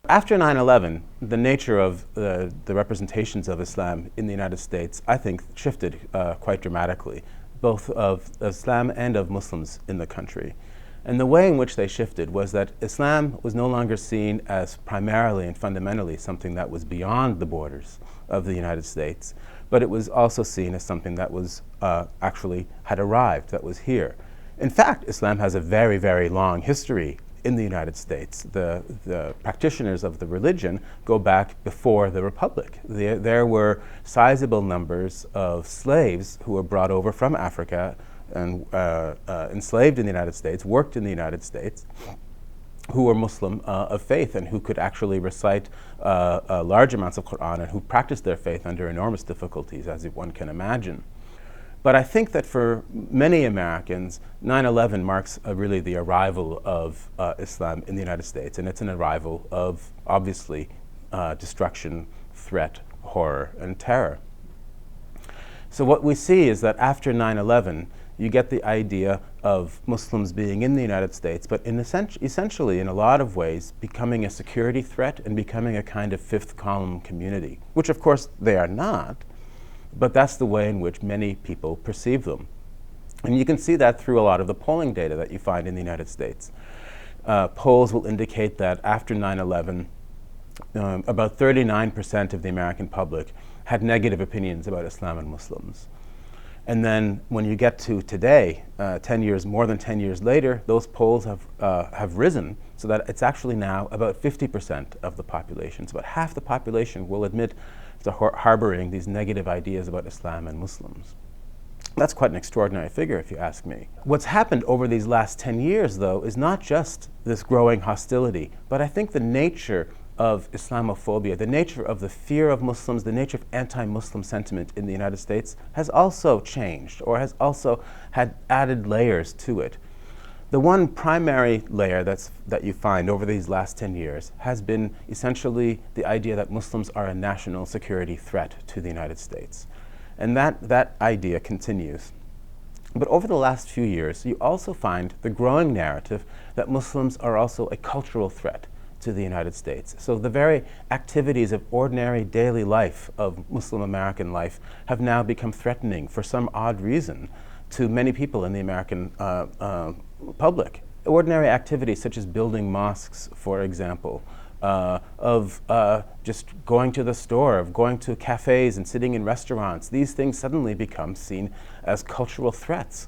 After 9/11, the nature of the representations of Islam in the United States, I think, shifted quite dramatically, both of Islam and of Muslims in the country. And the way in which they shifted was that Islam was no longer seen as primarily and fundamentally something that was beyond the borders of the United States, but it was also seen as something that was actually had arrived, that was here. In fact, Islam has a very, very long history in the United States. The practitioners of the religion go back before the Republic. There were sizable numbers of slaves who were brought over from Africa and enslaved in the United States, worked in the United States, who were Muslim of faith and who could actually recite large amounts of Quran and who practiced their faith under enormous difficulties, as one can imagine. But I think that for many Americans, 9/11 marks really the arrival of Islam in the United States, and it's an arrival of, obviously, destruction, threat, horror, and terror. So what we see is that after 9/11, you get the idea of Muslims being in the United States, but essentially, in a lot of ways, becoming a security threat and becoming a kind of fifth column community, which of course they are not. But that's the way in which many people perceive them. And you can see that through a lot of the polling data that you find in the United States. Polls will indicate that after 9/11, about 39% of the American public had negative opinions about Islam and Muslims. And then when you get to today, more than 10 years later, those polls have risen so that it's actually now about 50% of the population. So about half the population will admit to harboring these negative ideas about Islam and Muslims. That's quite an extraordinary figure, if you ask me. What's happened over these last 10 years, though, is not just this growing hostility, but I think the nature of Islamophobia, the nature of the fear of Muslims, the nature of anti-Muslim sentiment in the United States has also changed, or has also had added layers to it. The one primary layer that you find over these last 10 years has been essentially the idea that Muslims are a national security threat to the United States. And that idea continues. But over the last few years, you also find the growing narrative that Muslims are also a cultural threat to the United States. So the very activities of ordinary daily life of Muslim American life have now become threatening for some odd reason to many people in the American public. Ordinary activities such as building mosques, for example, of just going to the store, of going to cafes and sitting in restaurants, these things suddenly become seen as cultural threats.